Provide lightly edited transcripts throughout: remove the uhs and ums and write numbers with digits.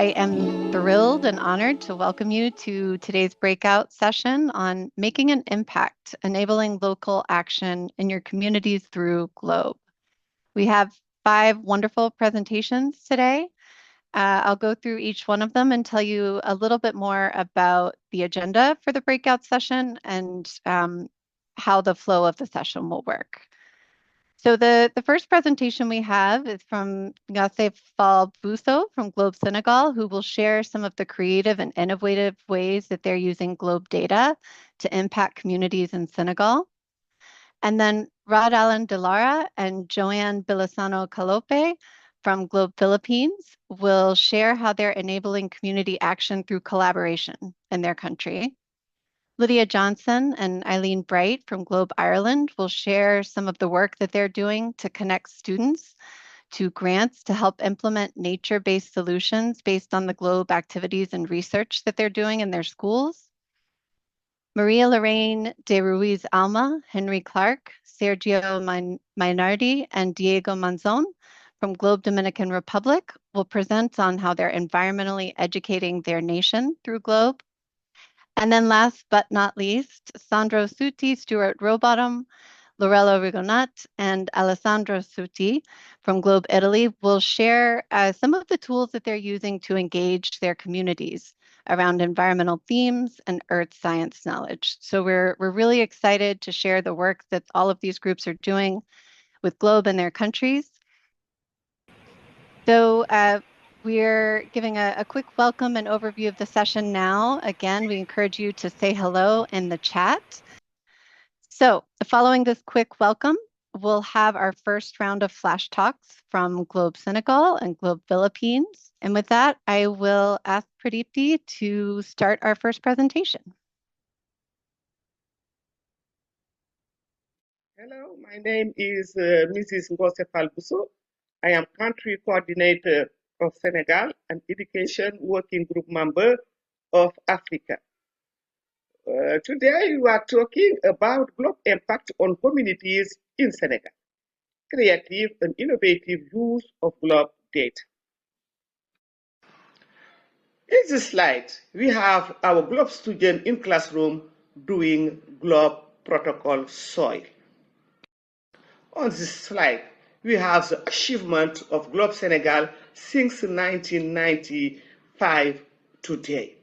I am thrilled and honored to welcome you to today's breakout session on making an impact, enabling local action in your communities through GLOBE. We have 5 wonderful presentations today. I'll go through each one of them and tell you a little bit more about the agenda for the breakout session and how the flow of the session will work. So the first presentation we have is from Ngossé Bousso from GLOBE Senegal, who will share some of the creative and innovative ways that they're using GLOBE data to impact communities in Senegal. And then Allan de Lara and Joan Bilasano Callope from GLOBE Philippines will share how they're enabling community action through collaboration in their country. Lydia Johnson and Aileen Bright from GLOBE Ireland will share some of the work that they're doing to connect students to grants to help implement nature-based solutions based on the GLOBE activities and research that they're doing in their schools. Lorraine de Ruiz-Alma, Henry Clarke, Sergio Mainardi, and Diego Monzón from GLOBE Dominican Republic will present on how they're environmentally educating their nation through GLOBE. And then last but not least, Sandro Sutti, Stuart Robottom, Lorella Rigonat, and Alessandra Sutti from GLOBE Italy will share some of the tools that they're using to engage their communities around environmental themes and earth science knowledge. So we're really excited to share the work that all of these groups are doing with GLOBE in their countries. So we're giving a quick welcome and overview of the session now. Again, we encourage you to say hello in the chat. So following this quick welcome, we'll have our first round of flash talks from GLOBE Senegal and GLOBE Philippines. And with that, I will ask Pradipti to start our first presentation. Hello, my name is Mrs. Ngossé Bousso. I am country coordinator of Senegal and education working group member of Africa. Today we are talking about GLOBE impact on communities in Senegal, creative and innovative use of GLOBE data. In this slide, we have our GLOBE student in classroom doing GLOBE protocol soil. On this slide, we have the achievement of GLOBE Senegal since 1995 today.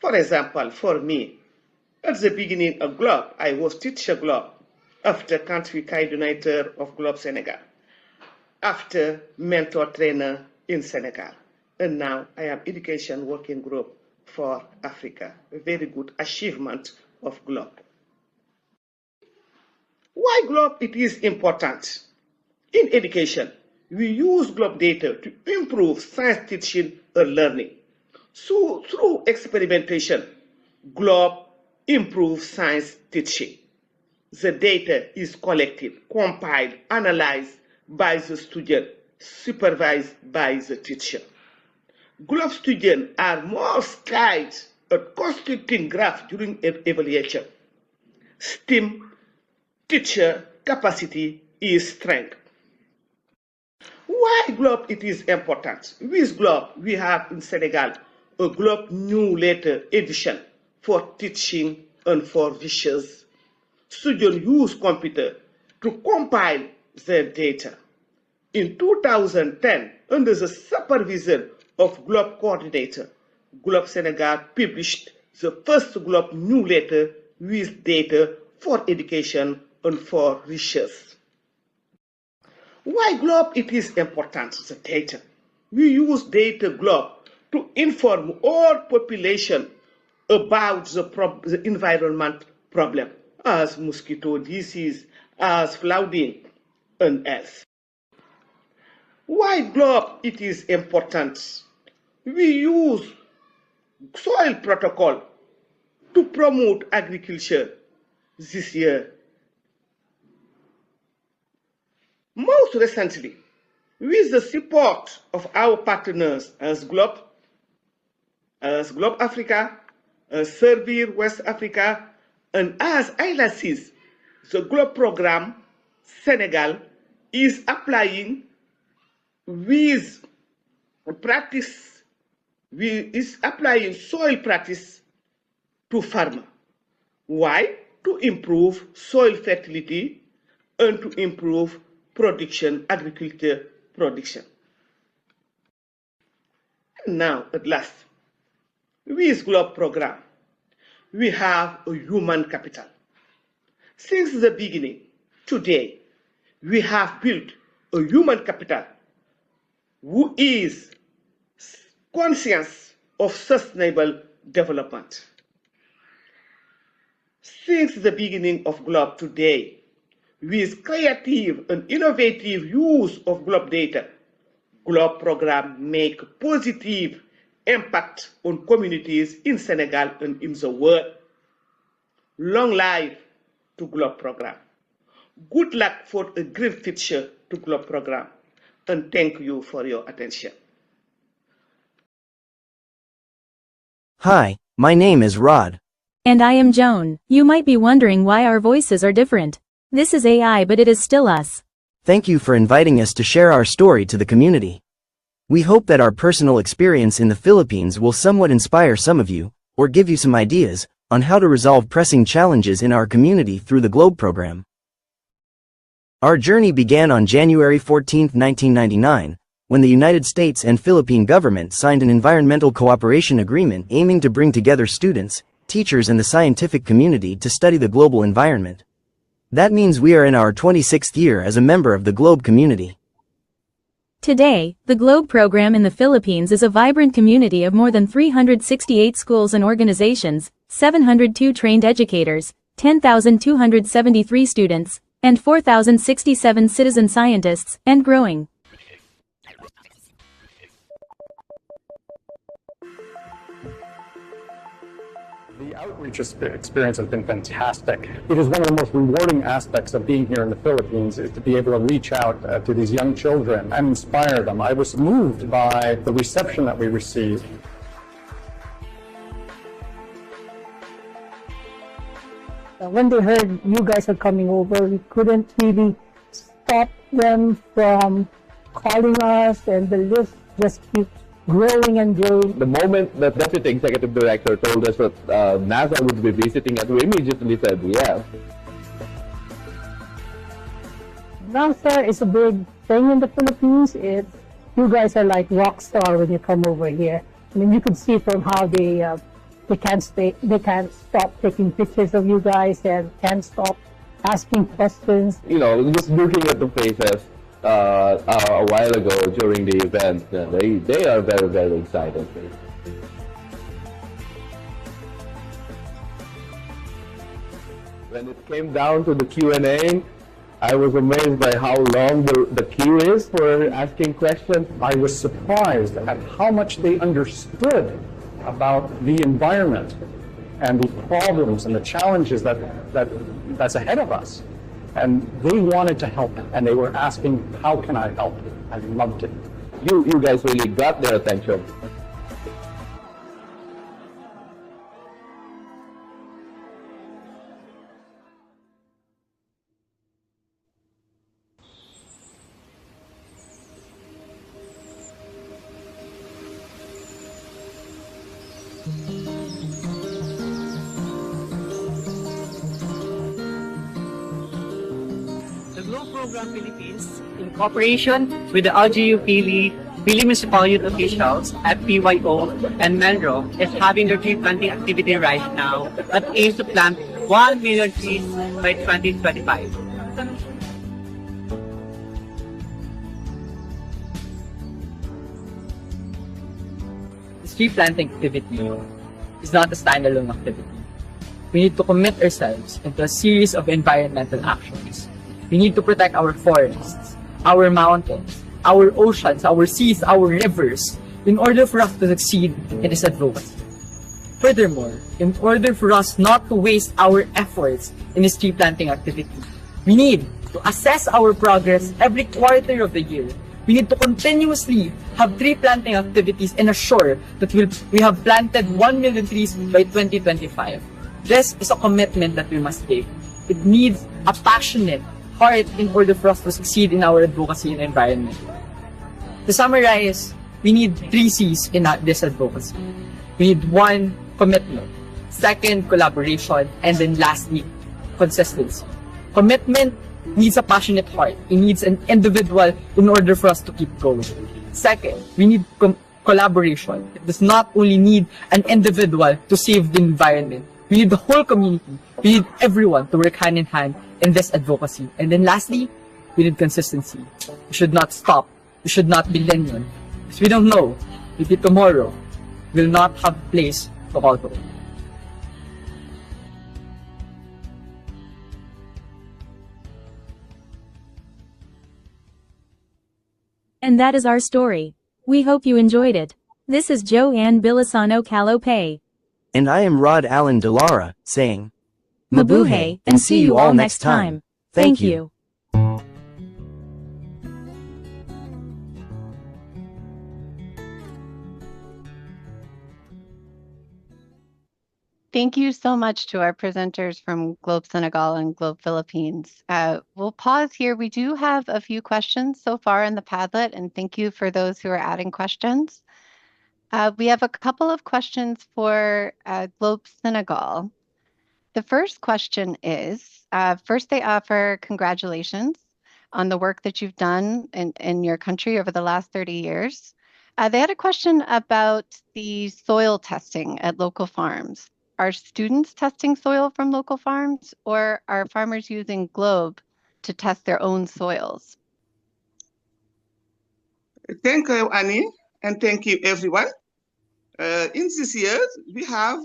For example, for me, at the beginning of GLOBE, I was teacher GLOBE, after country coordinator of GLOBE Senegal, after mentor trainer in Senegal, and now I am education working group for Africa. A very good achievement of GLOBE. Why GLOBE it is important? In education, we use GLOBE data to improve science teaching and learning. So through experimentation, GLOBE improves science teaching. The data is collected, compiled, analyzed by the student, supervised by the teacher. GLOBE students are more skilled at constructing graphs during evaluation. STEAM teacher capacity is strength. Why GLOBE it is important? With GLOBE, we have in Senegal a GLOBE newsletter edition for teaching and for research. Students use computer to compile their data. In 2010, under the supervision of GLOBE coordinator, GLOBE Senegal published the first GLOBE newsletter with data for education and for research. Why GLOBE it is important, the data? We use data GLOBE to inform all population about the environment problem, as mosquito disease, as flooding, and else. Why GLOBE it is important? We use soil protocol to promote agriculture this year. Most recently, with the support of our partners as GLOBE Africa, Servir West Africa, and as ILACIS, the GLOBE program, Senegal is applying with practice is applying soil practice to farmer. Why? To improve soil fertility and to improve production, agriculture production. And now, at last, with GLOBE program, we have a human capital. Since the beginning, today, we have built a human capital who is conscious of sustainable development. Since the beginning of GLOBE today, with creative and innovative use of GLOBE data, GLOBE program make positive impact on communities in Senegal and in the world. Long life to GLOBE program. Good luck for a great future to GLOBE program, and thank you for your attention. Hi, my name is Rod. And I am Joan. You might be wondering why our voices are different. This is AI, but it is still us. Thank you for inviting us to share our story to the community. We hope that our personal experience in the Philippines will somewhat inspire some of you, or give you some ideas, on how to resolve pressing challenges in our community through the GLOBE program. Our journey began on January 14, 1999, when the United States and Philippine government signed an environmental cooperation agreement aiming to bring together students, teachers and the scientific community to study the global environment. That means we are in our 26th year as a member of the GLOBE community. Today, the GLOBE program in the Philippines is a vibrant community of more than 368 schools and organizations, 702 trained educators, 10,273 students, and 4,067 citizen scientists, and growing. The outreach experience has been fantastic. It is one of the most rewarding aspects of being here in the Philippines is to be able to reach out to these young children and inspire them. I was moved by the reception that we received. When they heard you guys are coming over, we couldn't really stop them from calling us, and the list just keeps growing and growing. The moment the Deputy Executive Director told us that NASA would be visiting us, we immediately said yes. NASA is a big thing in the Philippines. You guys are like rock star when you come over here. I mean, you could see from how they can't stop taking pictures of you guys and can't stop asking questions. You know, just looking at the faces a while ago during the event, they are very, very excited. When it came down to the Q&A, I was amazed by how long the queue is for asking questions. I was surprised at how much they understood about the environment and the problems and the challenges that's ahead of us. And they wanted to help, and they were asking, how can I help? I loved it. You guys really got their attention. Program Philippines, in cooperation with the LGU Philly Municipal Youth Officials at PYO and Melro, is having their tree planting activity right now that aims to plant 1 million trees by 2025. This tree planting activity is not a standalone activity. We need to commit ourselves into a series of environmental actions. We need to protect our forests, our mountains, our oceans, our seas, our rivers, in order for us to succeed in this advocacy. Furthermore, in order for us not to waste our efforts in this tree planting activity, we need to assess our progress every quarter of the year. We need to continuously have tree planting activities and assure that we have planted 1 million trees by 2025. This is a commitment that we must take. It needs a passionate heart in order for us to succeed in our advocacy and environment. To summarize, we need 3 C's in this advocacy. We need 1, commitment. 2nd, collaboration. And then lastly, consistency. Commitment needs a passionate heart. It needs an individual in order for us to keep going. 2nd, we need collaboration. It does not only need an individual to save the environment. We need the whole community. We need everyone to work hand in hand in this advocacy. And then lastly, we need consistency. We should not stop. We should not be lenient. Because we don't know, maybe tomorrow will not have a place to call home. And that is our story. We hope you enjoyed it. This is Joan Bilasano Callope. And I am Allan de Lara, saying, Mabuhay, and see you all next time. Thank you. Thank you so much to our presenters from Globe Senegal and Globe Philippines. We'll pause here. We do have a few questions so far in the Padlet, and thank you for those who are adding questions. We have a couple of questions for Globe Senegal. The first question is, first they offer congratulations on the work that you've done in your country over the last 30 years. They had a question about the soil testing at local farms. Are students testing soil from local farms, or are farmers using Globe to test their own soils? Thank you, Annie, and thank you, everyone. In this year, we have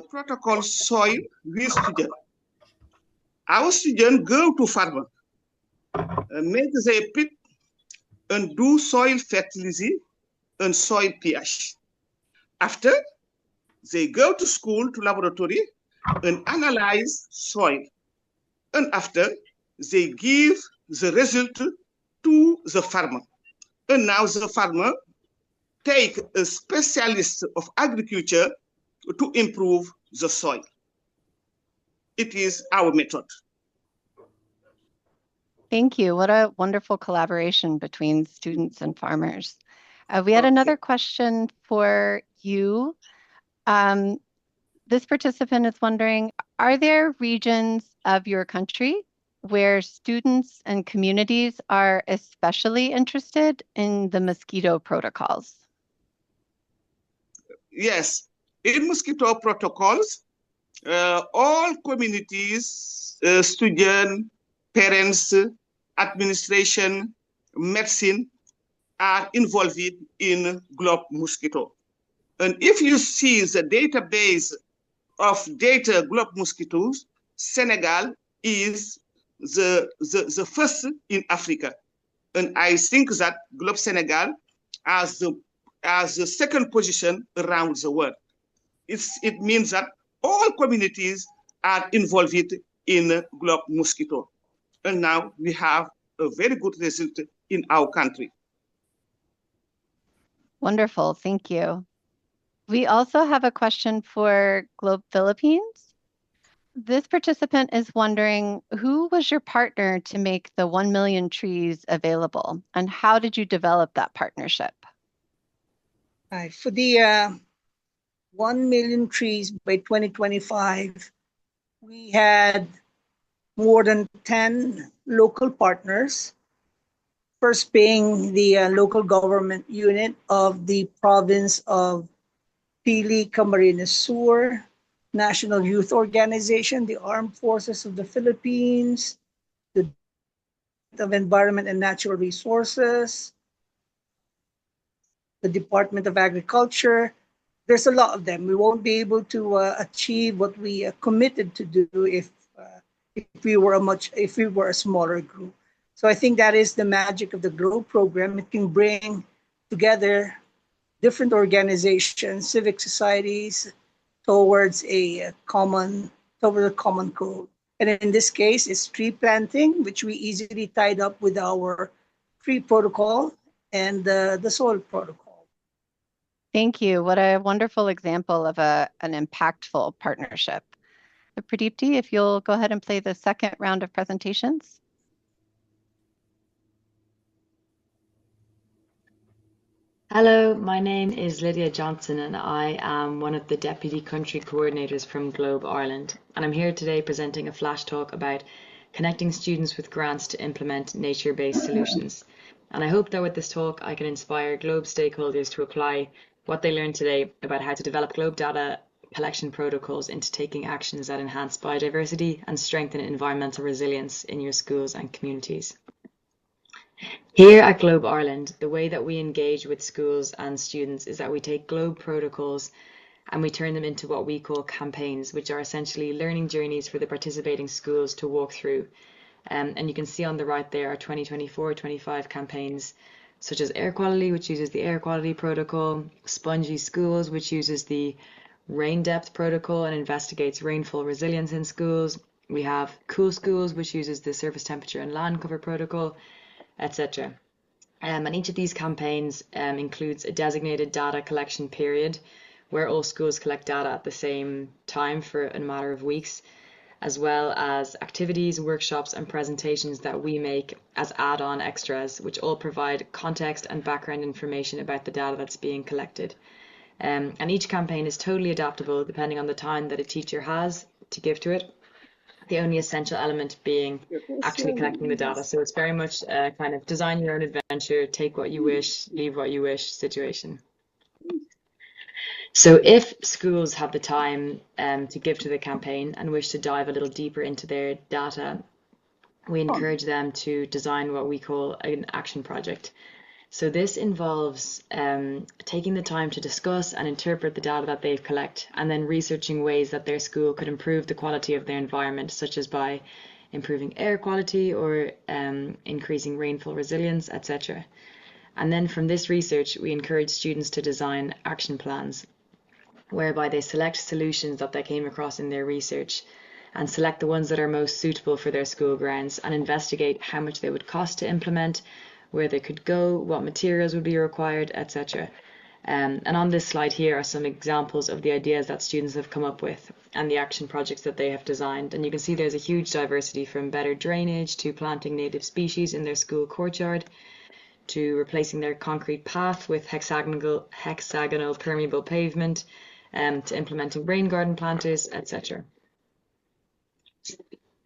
protocol soil with students. Our students go to farmer, make the pit, and do soil fertility and soil pH. After, they go to school, to laboratory, and analyze soil. And after, they give the result to the farmer. And now the farmer take a specialist of agriculture to improve the soil. It is our method. Thank you. What a wonderful collaboration between students and farmers. We had another question for you. This participant is wondering, are there regions of your country where students and communities are especially interested in the mosquito protocols? Yes, in mosquito protocols, all communities, students, parents, administration, medicine are involved in Globe Mosquito. And if you see the database of data Globe mosquitoes, Senegal is the first in Africa. And I think that Globe Senegal has the second position around the world. It means that all communities are involved in Globe mosquito. And now we have a very good result in our country. Wonderful, thank you. We also have a question for Globe Philippines. This participant is wondering, who was your partner to make the 1 million trees available, and how did you develop that partnership? For the 1 million trees by 2025, we had more than 10 local partners, first being the local government unit of the province of Pili Camarines Sur, National Youth Organization, the Armed Forces of the Philippines, the Department of Environment and Natural Resources, the Department of Agriculture. There's a lot of them. We won't be able to achieve what we committed to do if we were a smaller group. So I think that is the magic of the Globe program. It can bring together different organizations, civic societies, towards a common code. And in this case, it's tree planting, which we easily tied up with our tree protocol and the soil protocol. Thank you. What a wonderful example of an impactful partnership. Pradipti, if you'll go ahead and play the second round of presentations. Hello, my name is Lydia Johnson and I am one of the Deputy Country Coordinators from Globe Ireland, and I'm here today presenting a flash talk about connecting students with grants to implement nature-based solutions. And I hope that with this talk I can inspire Globe stakeholders to apply what they learned today about how to develop Globe data collection protocols into taking actions that enhance biodiversity and strengthen environmental resilience in your schools and communities. Here at Globe Ireland, the way that we engage with schools and students is that we take Globe protocols and we turn them into what we call campaigns, which are essentially learning journeys for the participating schools to walk through. And you can see on the right there are 2024-25 campaigns, such as Air Quality, which uses the Air Quality Protocol, Spongy Schools, which uses the Rain Depth Protocol and investigates rainfall resilience in schools. We have Cool Schools, which uses the Surface Temperature and Land Cover Protocol, etc. And each of these campaigns includes a designated data collection period where all schools collect data at the same time for a matter of weeks, as well as activities, workshops and presentations that we make as add-on extras, which all provide context and background information about the data that's being collected. And each campaign is totally adaptable depending on the time that a teacher has to give to it. The only essential element being actually collecting the data. So it's very much a kind of design your own adventure, take what you wish, leave what you wish situation. So if schools have the time to give to the campaign and wish to dive a little deeper into their data, we encourage them to design what we call an action project. So this involves taking the time to discuss and interpret the data that they've collected and then researching ways that their school could improve the quality of their environment, such as by improving air quality or increasing rainfall resilience, etc. And then from this research, we encourage students to design action plans, whereby they select solutions that they came across in their research and select the ones that are most suitable for their school grounds and investigate how much they would cost to implement, where they could go, what materials would be required, etc. And on this slide here are some examples of the ideas that students have come up with and the action projects that they have designed. And you can see there's a huge diversity from better drainage to planting native species in their school courtyard, to replacing their concrete path with hexagonal permeable pavement, to implementing rain garden planters, etc.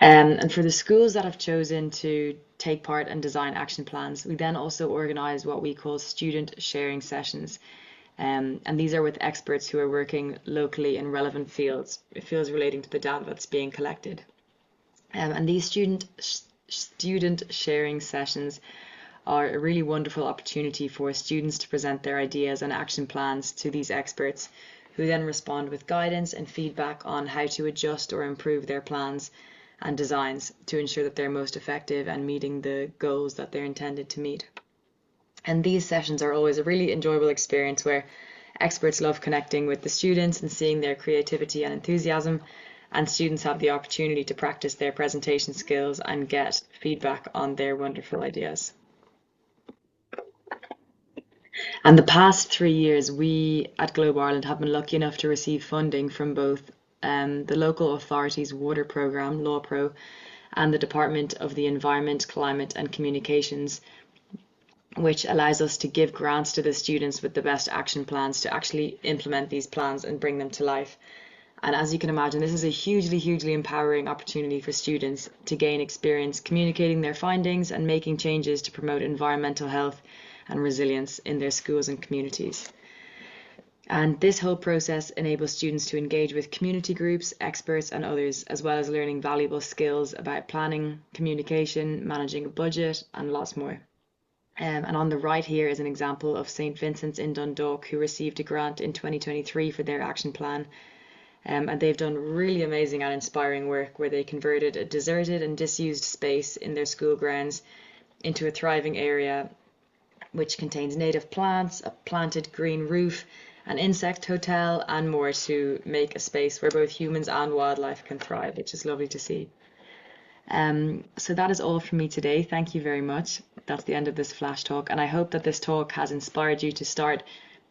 And for the schools that have chosen to take part and design action plans, we then also organise what we call student sharing sessions. And these are with experts who are working locally in relevant fields relating to the data that's being collected. And these student sharing sessions are a really wonderful opportunity for students to present their ideas and action plans to these experts, who then respond with guidance and feedback on how to adjust or improve their plans and designs to ensure that they're most effective and meeting the goals that they're intended to meet. And these sessions are always a really enjoyable experience where experts love connecting with the students and seeing their creativity and enthusiasm, and students have the opportunity to practice their presentation skills and get feedback on their wonderful ideas. And the past 3 years, we at Globe Ireland have been lucky enough to receive funding from both the local authorities water programme, LawPro, and the Department of the Environment, Climate and Communications, which allows us to give grants to the students with the best action plans to actually implement these plans and bring them to life. And as you can imagine, this is a hugely empowering opportunity for students to gain experience communicating their findings and making changes to promote environmental health and resilience in their schools and communities. And this whole process enables students to engage with community groups, experts and others, as well as learning valuable skills about planning, communication, managing a budget and lots more. And on the right here is an example of St. Vincent's in Dundalk, who received a grant in 2023 for their action plan. And they've done really amazing and inspiring work where they converted a deserted and disused space in their school grounds into a thriving area which contains native plants, a planted green roof, an insect hotel and more, to make a space where both humans and wildlife can thrive, which is lovely to see. So that is all from me today. Thank you very much. That's the end of this flash talk, and I hope that this talk has inspired you to start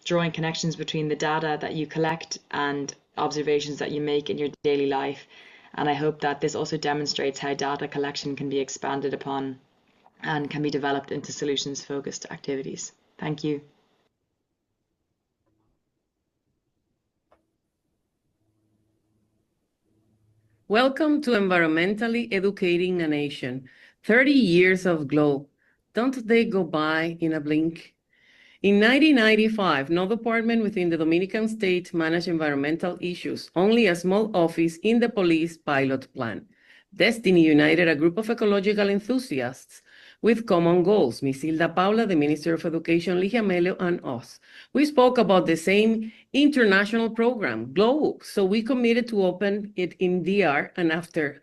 drawing connections between the data that you collect and observations that you make in your daily life. And I hope that this also demonstrates how data collection can be expanded upon and can be developed into solutions-focused activities. Thank you. Welcome to Environmentally Educating a Nation. 30 years of Globe. Don't they go by in a blink? In 1995, no department within the Dominican state managed environmental issues, only a small office in the police pilot plan. Destiny united a group of ecological enthusiasts with common goals, Miss Hilda Paula, the Minister of Education, Ligia Melio, and us. We spoke about the same international program, GLOBE, so we committed to open it in DR, and after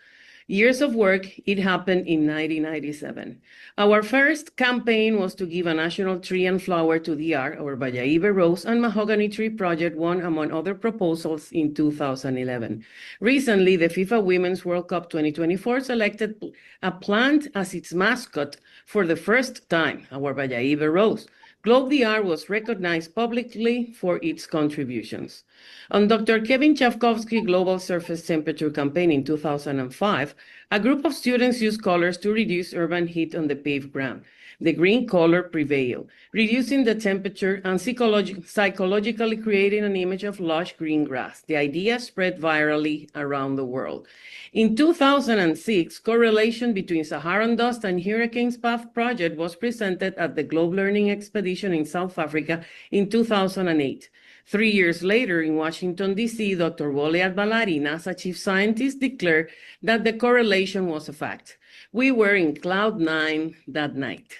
years of work, it happened in 1997. Our first campaign was to give a national tree and flower to DR. Our Valladolid Rose and Mahogany Tree Project won, among other proposals, in 2011. Recently, the FIFA Women's World Cup 2024 selected a plant as its mascot for the first time, our Valladolid Rose. Globe DR was recognized publicly for its contributions. On Dr. Kevin Chavkovsky's Global Surface Temperature campaign in 2005, a group of students used colors to reduce urban heat on the paved ground. The green color prevailed, reducing the temperature and psychologically creating an image of lush green grass. The idea spread virally around the world. In 2006, correlation between Saharan dust and hurricanes path project was presented at the Globe Learning Expedition in South Africa in 2008. 3 years later, in Washington, D.C., Dr. Wole Adbalari, NASA chief scientist, declared that the correlation was a fact. We were in cloud 9 that night.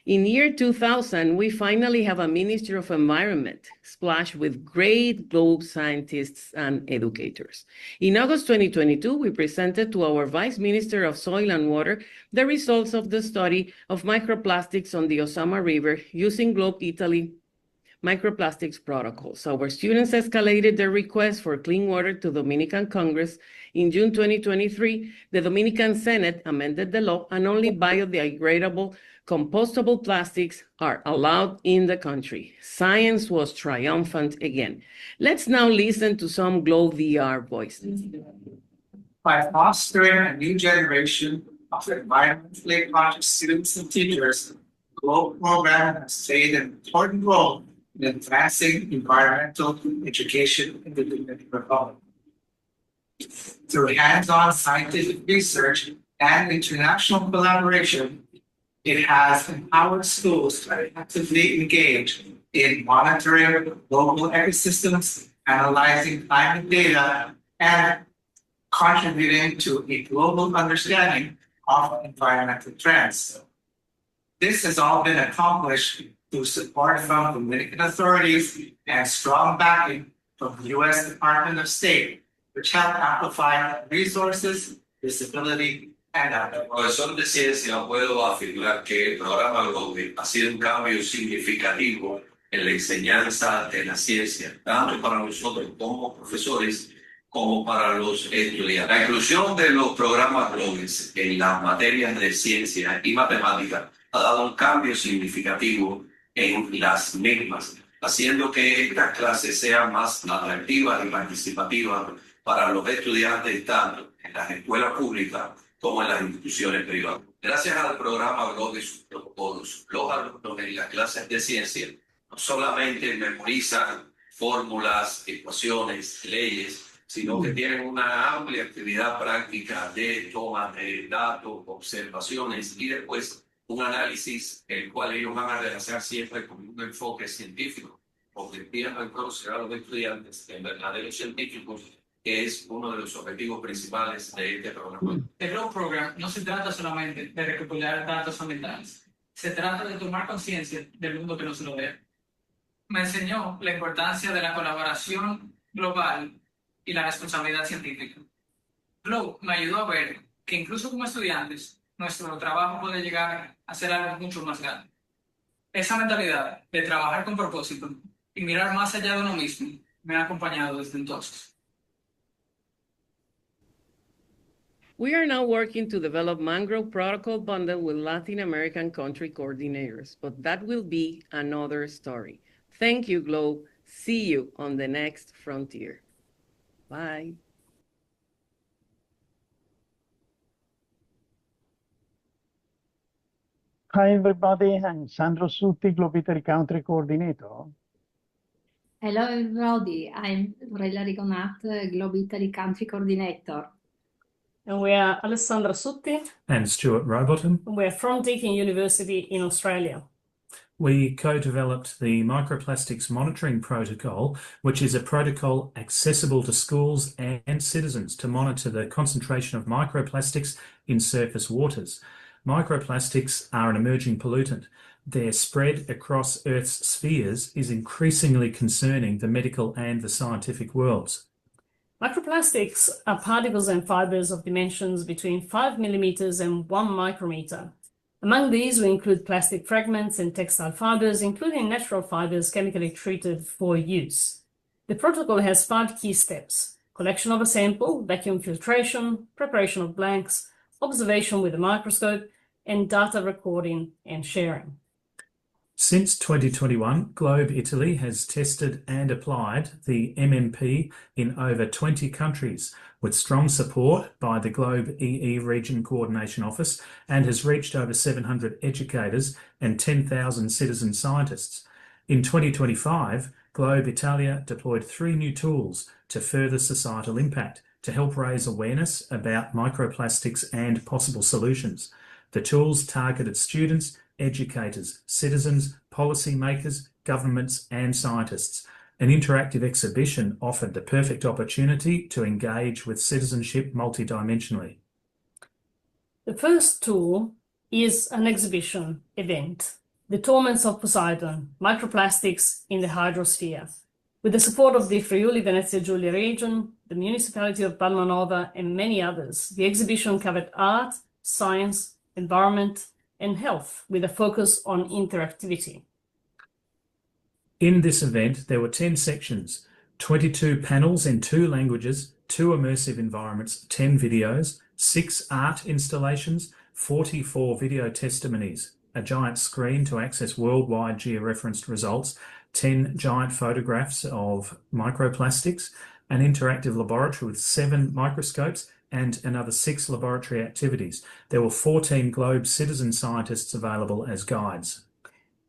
In year 2000, we finally have a Ministry of Environment splashed with great Globe scientists and educators. In August 2022, we presented to our Vice Minister of Soil and Water the results of the study of microplastics on the Osama River using Globe Italy microplastics protocols. Our students escalated their request for clean water to Dominican Congress. In June 2023, the Dominican Senate amended the law and only biodegradable compostable plastics are allowed in the country. Science was triumphant again. Let's now listen to some Globe DR voices. By fostering a new generation of environmentally conscious students and teachers, the Globe program has played an important role in advancing environmental education in the Dominican Republic. Through hands-on scientific research and international collaboration, it has empowered schools to actively engage in monitoring local ecosystems, analyzing climate data, and contributing to a global understanding of environmental trends. This has all been accomplished through support from Dominican authorities and strong backing from the U.S. Department of State, which help amplify resources, visibility, and outreach. Profesor de ciencia, puedo afirmar que el programa GLOBE ha sido un cambio significativo en la enseñanza de la ciencia, tanto para nosotros como profesores, como para los estudiantes. La inclusión de los programas GLOBE en las materias de ciencia y matemática ha dado un cambio significativo en las mismas, haciendo que estas clases sean más atractivas y participativas para los estudiantes, tanto en las escuelas públicas como en las instituciones privadas. Gracias al programa GLOBE y sus protocolos, los alumnos en las clases de ciencia no solamente memorizan fórmulas, ecuaciones, leyes, sino que tienen una amplia actividad práctica de toma de datos, observaciones y después un análisis, el cual ellos van a realizar siempre con un enfoque científico, porque empiezan a conocer a los estudiantes en verdaderos científicos, que es uno de los objetivos principales de este programa. El GLOBE Program no se trata solamente de recopilar datos ambientales, se trata de tomar conciencia del mundo que nos rodea. Me enseñó la importancia de la colaboración global y la responsabilidad científica. GLOBE me ayudó a ver que incluso como estudiantes, nuestro trabajo puede llegar a ser algo mucho más grande. Esa mentalidad de trabajar con propósito y mirar más allá de uno mismo me ha acompañado desde entonces. We are now working to develop Mangrove Protocol bundle with Latin American country coordinators, but that will be another story. Thank you, Globe. See you on the next frontier. Bye. Hi, everybody. I'm Sandro Sutti, Globe Italy Country Coordinator. Hello, everybody. I'm Lorella Rigonat, Globe Italy Country Coordinator. And we are Alessandra Sutti. And Stuart Robottom. And we're from Deakin University in Australia. We co-developed the Microplastics Monitoring Protocol, which is a protocol accessible to schools and citizens to monitor the concentration of microplastics in surface waters. Microplastics are an emerging pollutant. Their spread across Earth's spheres is increasingly concerning the medical and the scientific worlds. Microplastics are particles and fibers of dimensions between 5 millimeters and 1 micrometer. Among these, we include plastic fragments and textile fibers, including natural fibers chemically treated for use. The protocol has 5 key steps: collection of a sample, vacuum filtration, preparation of blanks, observation with a microscope, and data recording and sharing. Since 2021, Globe Italy has tested and applied the MMP in over 20 countries, with strong support by the Globe EE Region Coordination Office, and has reached over 700 educators and 10,000 citizen scientists. In 2025, Globe Italia deployed 3 new tools to further societal impact to help raise awareness about microplastics and possible solutions. The tools targeted students, educators, citizens, policymakers, governments, and scientists. An interactive exhibition offered the perfect opportunity to engage with citizenship multidimensionally. The first tool is an exhibition event, The Torments of Poseidon, Microplastics in the Hydrosphere. With the support of the Friuli Venezia Giulia region, the municipality of Palmanova, and many others, the exhibition covered art, science, environment, and health, with a focus on interactivity. In this event, there were 10 sections, 22 panels in 2 languages, 2 immersive environments, 10 videos, 6 art installations, 44 video testimonies, a giant screen to access worldwide georeferenced results, 10 giant photographs of microplastics, an interactive laboratory with 7 microscopes, and another 6 laboratory activities. There were 14 Globe citizen scientists available as guides.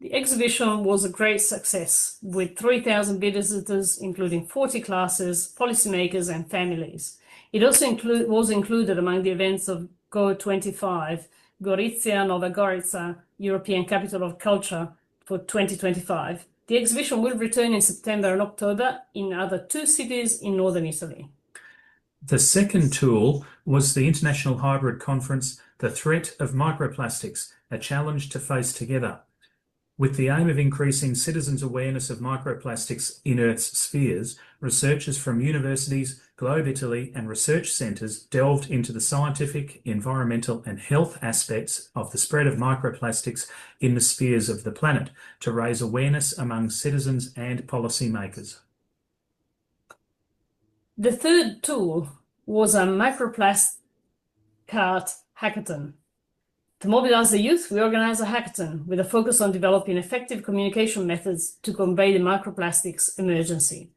The exhibition was a great success, with 3,000 visitors, including 40 classes, policymakers, and families. It also was included among the events of Go25, Gorizia Nova Gorica, European Capital of Culture, for 2025. The exhibition will return in September and October in other 2 cities in northern Italy. The second tool was the International Hybrid Conference, The Threat of Microplastics, a challenge to face together. With the aim of increasing citizens' awareness of microplastics in Earth's spheres, researchers from universities, Globe Italy, and research centres delved into the scientific, environmental, and health aspects of the spread of microplastics in the spheres of the planet to raise awareness among citizens and policymakers. The third tool was a microplast cart hackathon. To mobilize the youth, we organized a hackathon with a focus on developing effective communication methods to convey the microplastics emergency.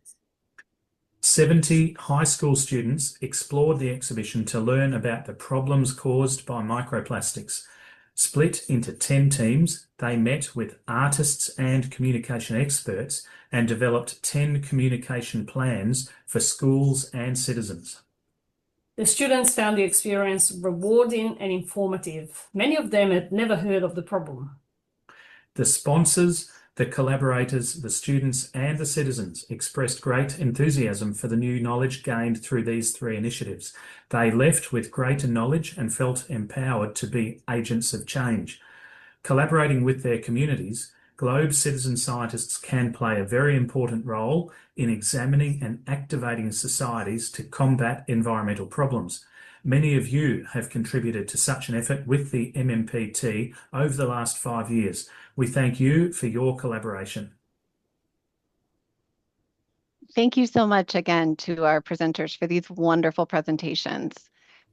70 high school students explored the exhibition to learn about the problems caused by microplastics. Split into 10 teams, they met with artists and communication experts and developed 10 communication plans for schools and citizens. The students found the experience rewarding and informative. Many of them had never heard of the problem. The sponsors, the collaborators, the students, and the citizens expressed great enthusiasm for the new knowledge gained through these 3 initiatives. They left with greater knowledge and felt empowered to be agents of change. Collaborating with their communities, Globe citizen scientists can play a very important role in examining and activating societies to combat environmental problems. Many of you have contributed to such an effort with the MMPT over the last 5 years. We thank you for your collaboration. Thank you so much again to our presenters for these wonderful presentations.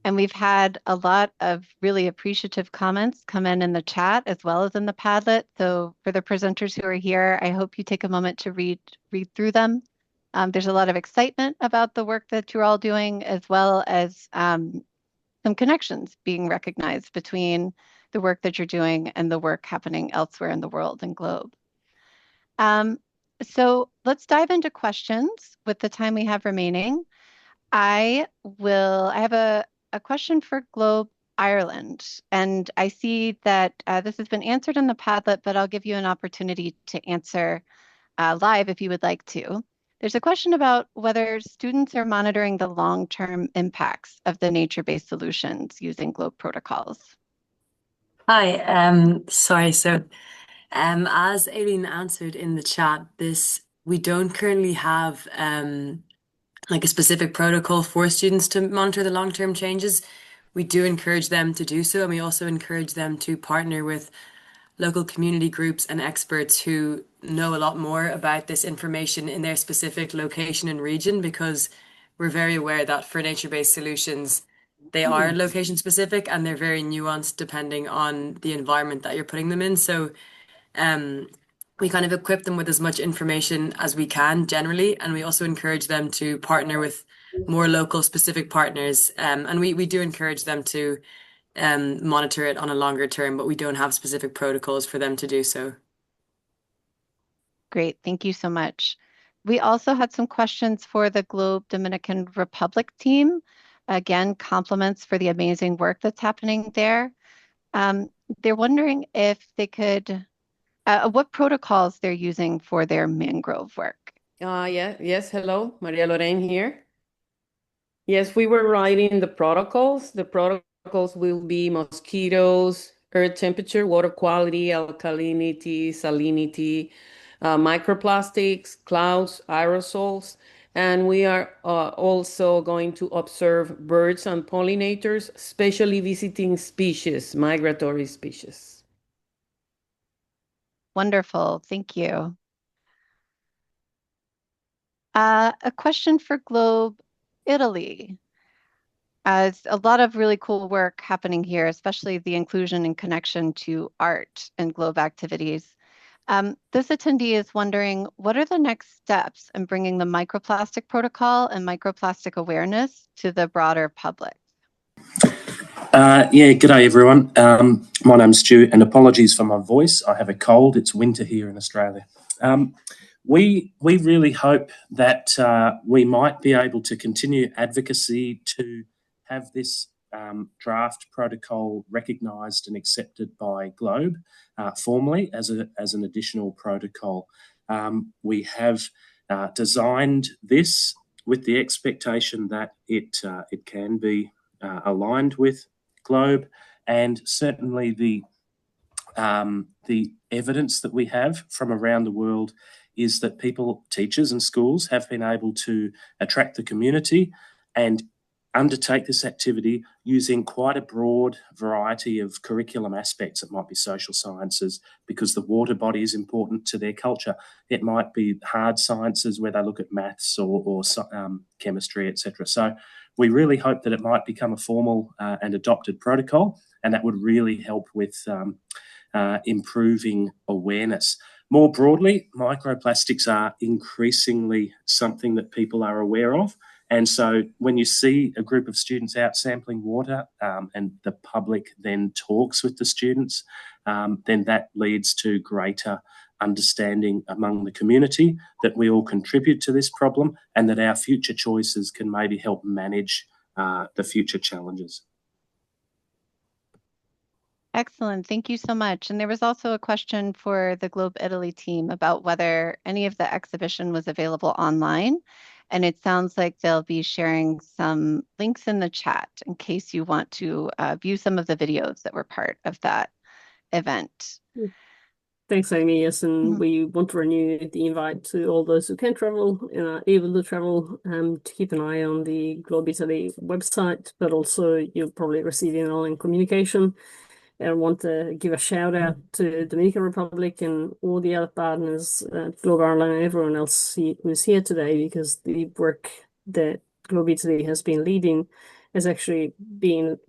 And we've had a lot of really appreciative comments come in the chat as well as in the Padlet. So for the presenters who are here, I hope you take a moment to read through them. There's a lot of excitement about the work that you're all doing, as well as some connections being recognized between the work that you're doing and the work happening elsewhere in the world and globe. So let's dive into questions with the time we have remaining. I have a a question for Globe Ireland. And I see that this has been answered in the Padlet, but I'll give you an opportunity to answer live if you would like to. There's a question about whether students are monitoring the long-term impacts of the nature-based solutions using Globe protocols. Hi, sorry. So, as Aileen answered in the chat, we don't currently have like a specific protocol for students to monitor the long-term changes. We do encourage them to do so, and we also encourage them to partner with local community groups and experts who know a lot more about this information in their specific location and region, because we're very aware that for nature-based solutions, they are location specific and they're very nuanced depending on the environment that you're putting them in. So we kind of equip them with as much information as we can generally, and we also encourage them to partner with more local specific partners. And we do encourage them to monitor it on a longer term, but we don't have specific protocols for them to do so. Great, thank you so much. We also had some questions for the Globe Dominican Republic team. Again, compliments for the amazing work that's happening there. They're wondering if they could, what protocols they're using for their mangrove work. Yes, hello, Maria Lorraine here. Yes, we were writing the protocols. The protocols will be mosquitoes, earth temperature, water quality, alkalinity, salinity, microplastics, clouds, aerosols, and we are also going to observe birds and pollinators, especially visiting species, migratory species. Wonderful, thank you. A question for Globe Italy. As a lot of really cool work happening here, especially the inclusion and connection to art and Globe activities. This attendee is wondering, what are the next steps in bringing the microplastic protocol and microplastic awareness to the broader public? G'day everyone. My name's Stuart, and apologies for my voice. I have a cold. It's winter here in Australia. We really hope that we might be able to continue advocacy to have this draft protocol recognised and accepted by Globe formally as an additional protocol. We have designed this with the expectation that it can be aligned with Globe, and certainly the evidence that we have from around the world is that teachers and schools have been able to attract the community and undertake this activity using quite a broad variety of curriculum aspects. It might be social sciences because the water body is important to their culture. It might be hard sciences where they look at maths or chemistry, etc. So we really hope that it might become a formal and adopted protocol, and that would really help with improving awareness. More broadly, microplastics are increasingly something that people are aware of. And so when you see a group of students out sampling water and the public then talks with the students, then that leads to greater understanding among the community that we all contribute to this problem and that our future choices can maybe help manage the future challenges. Excellent, thank you so much. And there was also a question for the Globe Italy team about whether any of the exhibition was available online. And it sounds like they'll be sharing some links in the chat in case you want to view some of the videos that were part of that event. Thanks, Amy. Yes, and we want to renew the invite to all those who can travel, able to travel, to keep an eye on the Globe Italy website, but also you'll probably receive online communication. And I want to give a shout out to Dominican Republic and all the other partners, Globe Ireland and everyone else who's here today, because the work that Globe Italy has been leading has actually been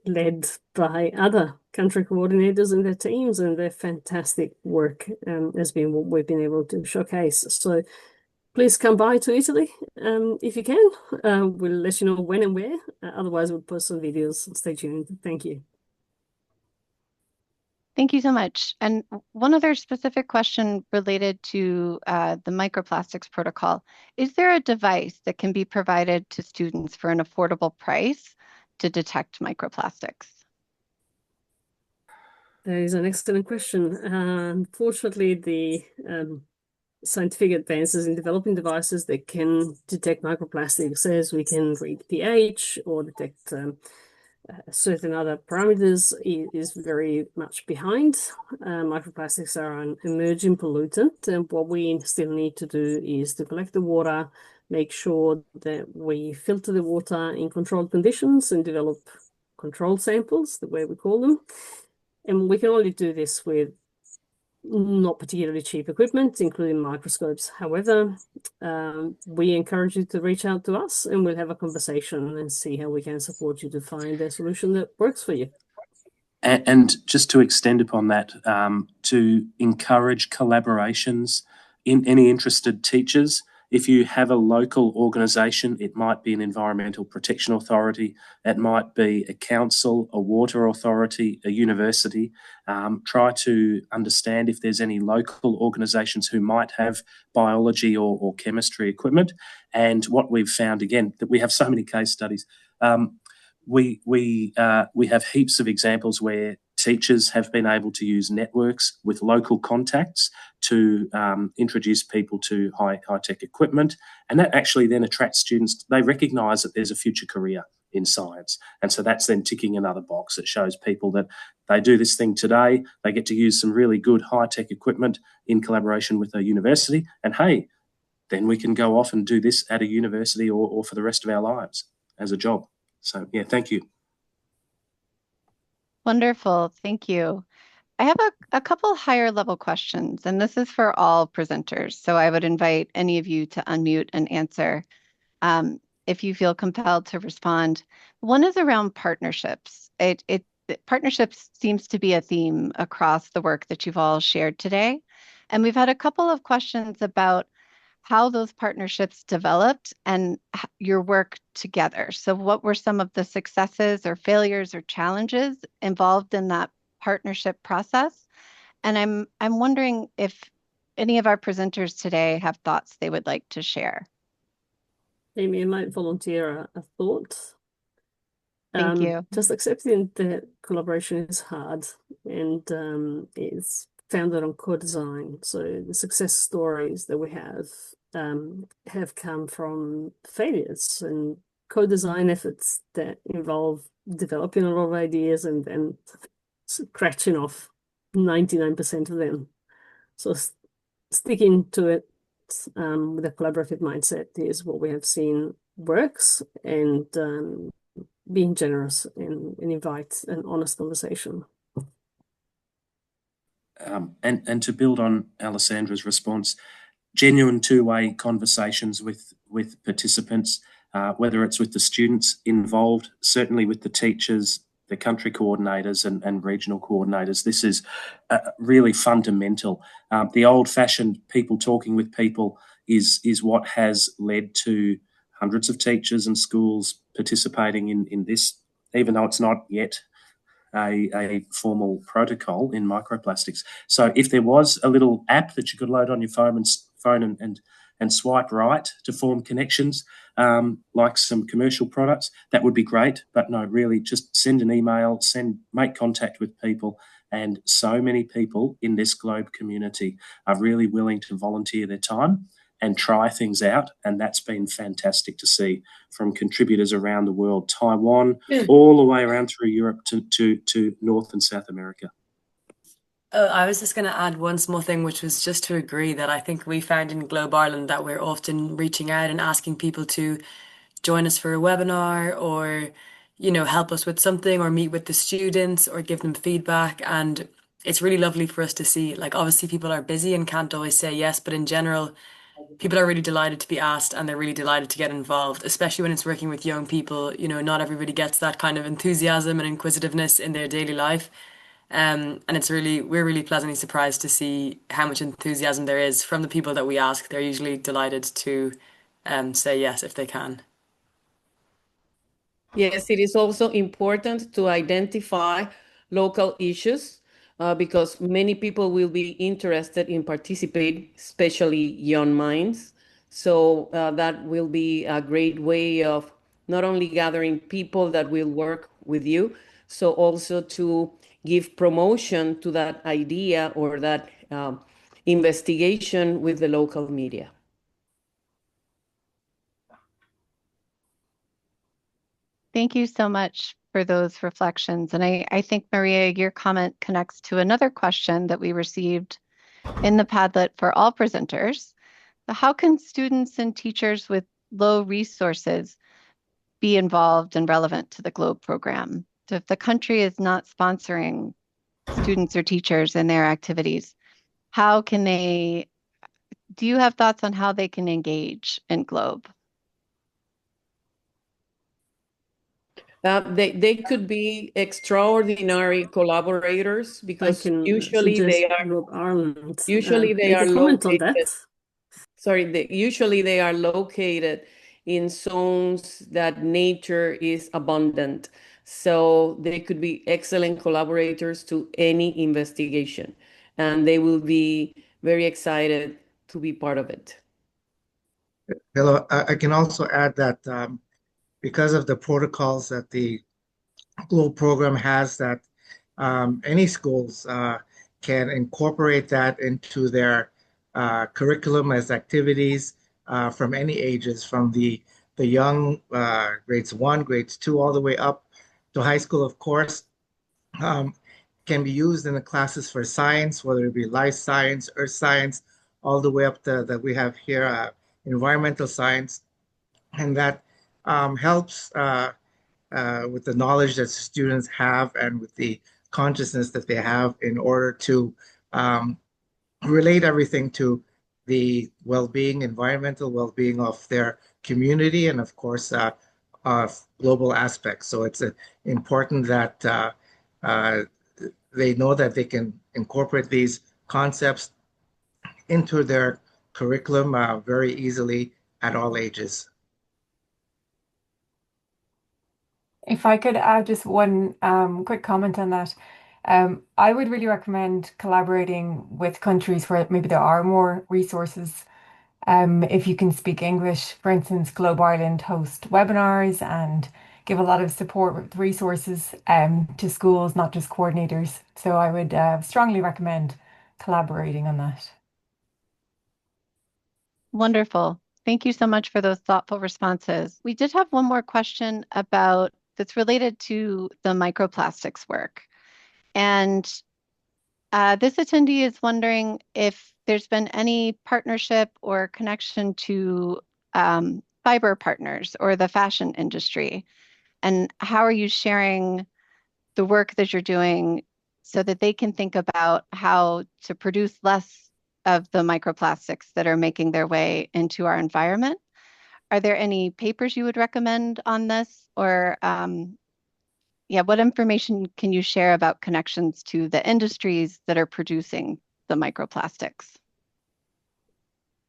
led by other country coordinators and their teams, and their fantastic work has been what we've been able to showcase. So please come by to Italy if you can. We'll let you know when and where. Otherwise, we'll post some videos. Stay tuned. Thank you. Thank you so much. And one other specific question related to the microplastics protocol. Is there a device that can be provided to students for an affordable price to detect microplastics? That is an excellent question. Unfortunately, the scientific advances in developing devices that can detect microplastics, as we can read pH or detect certain other parameters, is very much behind. Microplastics are an emerging pollutant, and what we still need to do is to collect the water, make sure that we filter the water in controlled conditions and develop control samples, the way we call them. And we can only do this with not particularly cheap equipment, including microscopes. However, we encourage you to reach out to us and we'll have a conversation and see how we can support you to find a solution that works for you. And just to extend upon that, to encourage collaborations in any interested teachers. If you have a local organisation, it might be an environmental protection authority, it might be a council, a water authority, a university. Try to understand if there's any local organisations who might have biology or chemistry equipment. And what we've found, again, that we have so many case studies. We have heaps of examples where teachers have been able to use networks with local contacts to introduce people to high-tech equipment, and that actually then attracts students. They recognise that there's a future career in science, and so that's then ticking another box. It shows people that they do this thing today, they get to use some really good high-tech equipment in collaboration with a university, and hey, then we can go off and do this at a university or for the rest of our lives as a job. So, yeah, thank you. Wonderful. Thank you. I have a couple higher level questions, and this is for all presenters. So I would invite any of you to unmute and answer if you feel compelled to respond. One is around partnerships. Partnerships seems to be a theme across the work that you've all shared today. And we've had a couple of questions about how those partnerships developed and your work together. So what were some of the successes or failures or challenges involved in that partnership process? And I'm wondering if any of our presenters today have thoughts they would like to share. Amy, I might volunteer a thought. Thank you. Just accepting that collaboration is hard and it's founded on co-design. So the success stories that we have come from failures and co-design efforts that involve developing a lot of ideas and then scratching off 99% of them. So sticking to it with a collaborative mindset is what we have seen works, and being generous and invite an honest conversation. And to build on Alessandra's response, genuine two-way conversations with participants, whether it's with the students involved, certainly with the teachers, the country coordinators and regional coordinators. This is really fundamental. The old-fashioned people talking with people is what has led to hundreds of teachers and schools participating in this, even though it's not yet a formal protocol in microplastics. So if there was a little app that you could load on your phone and swipe right to form connections, like some commercial products, that would be great. But no, really just send an email, make contact with people. And so many people in this Globe community are really willing to volunteer their time and try things out. And that's been fantastic to see from contributors around the world, Taiwan, all the way around through Europe to North and South America. I was just going to add one small thing, which was just to agree that I think we found in Globe Ireland that we're often reaching out and asking people to join us for a webinar or, help us with something or meet with the students or give them feedback. And it's really lovely for us to see, obviously people are busy and can't always say yes, but in general, people are really delighted to be asked and they're really delighted to get involved, especially when it's working with young people. Not everybody gets that kind of enthusiasm and inquisitiveness in their daily life. And we're really pleasantly surprised to see how much enthusiasm there is from the people that we ask. They're usually delighted to say yes if they can. Yes, it is also important to identify local issues because many people will be interested in participating, especially young minds. So that will be a great way of not only gathering people that will work with you, so also to give promotion to that idea or that investigation with the local media. Thank you so much for those reflections. And I think, Maria, your comment connects to another question that we received in the Padlet for all presenters. How can students and teachers with low resources be involved and relevant to the GLOBE program? So if the country is not sponsoring students or teachers in their activities, how can they, do you have thoughts on how they can engage in GLOBE? They could be extraordinary collaborators because usually they are located. Sorry, usually they are located in zones that nature is abundant. So they could be excellent collaborators to any investigation, and they will be very excited to be part of it. Hello, I can also add that because of the protocols that the GLOBE program has, that any schools can incorporate that into their curriculum as activities from any ages, from the young grades 1, grades 2, all the way up to high school, of course, can be used in the classes for science, whether it be life science, earth science, all the way up to that we have here, environmental science. And that helps with the knowledge that students have and with the consciousness that they have in order to relate everything to the well-being, environmental well-being of their community, and of course, global aspects. So it's important that they know that they can incorporate these concepts into their curriculum very easily at all ages. If I could add just one quick comment on that. I would really recommend collaborating with countries where maybe there are more resources. If you can speak English, for instance, GLOBE Ireland host webinars and give a lot of support with resources to schools, not just coordinators. So I would strongly recommend collaborating on that. Wonderful. Thank you so much for those thoughtful responses. We did have one more question about that's related to the microplastics work. And this attendee is wondering if there's been any partnership or connection to fiber partners or the fashion industry. And how are you sharing the work that you're doing so that they can think about how to produce less of the microplastics that are making their way into our environment? Are there any papers you would recommend on this? Or what information can you share about connections to the industries that are producing the microplastics?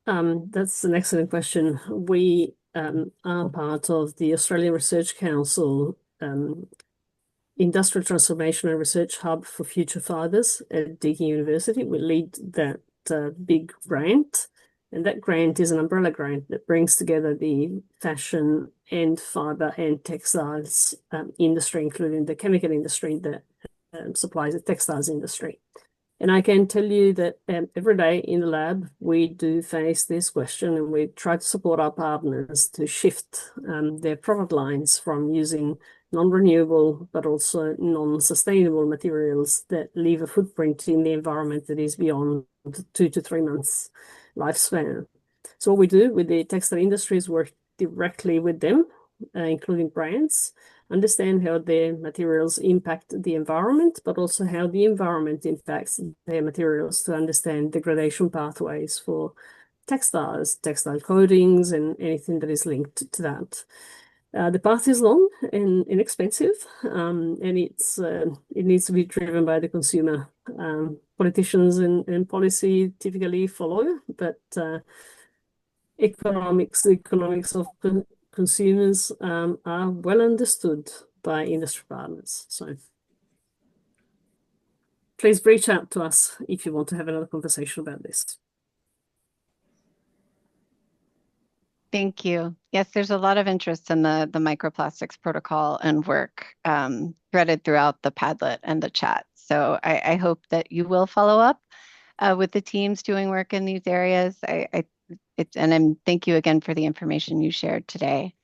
That's an excellent question. We are part of the Australian Research Council Industrial Transformation and Research Hub for Future Fibres at Deakin University. We lead that big grant, and that grant is an umbrella grant that brings together the fashion and fibre and textiles industry, including the chemical industry that supplies the textiles industry. And I can tell you that every day in the lab, we do face this question, and we try to support our partners to shift their product lines from using non-renewable but also non-sustainable materials that leave a footprint in the environment that is beyond 2 to 3 months lifespan. So what we do with the textile industry is work directly with them, including brands, understand how their materials impact the environment, but also how the environment impacts their materials, to understand degradation pathways for textiles, textile coatings, and anything that is linked to that. The path is long and inexpensive, and it needs to be driven by the consumer. Politicians and policy typically follow, but the economics of consumers are well understood by industry partners. So please reach out to us if you want to have another conversation about this. Thank you. Yes, there's a lot of interest in the microplastics protocol and work threaded throughout the Padlet and the chat. So I hope that you will follow up with the teams doing work in these areas. Thank you again for the information you shared today.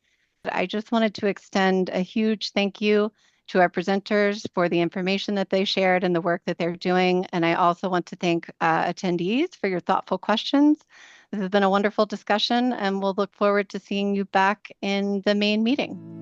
I just wanted to extend a huge thank you to our presenters for the information that they shared and the work that they're doing. And I also want to thank attendees for your thoughtful questions. This has been a wonderful discussion, and we'll look forward to seeing you back in the main meeting.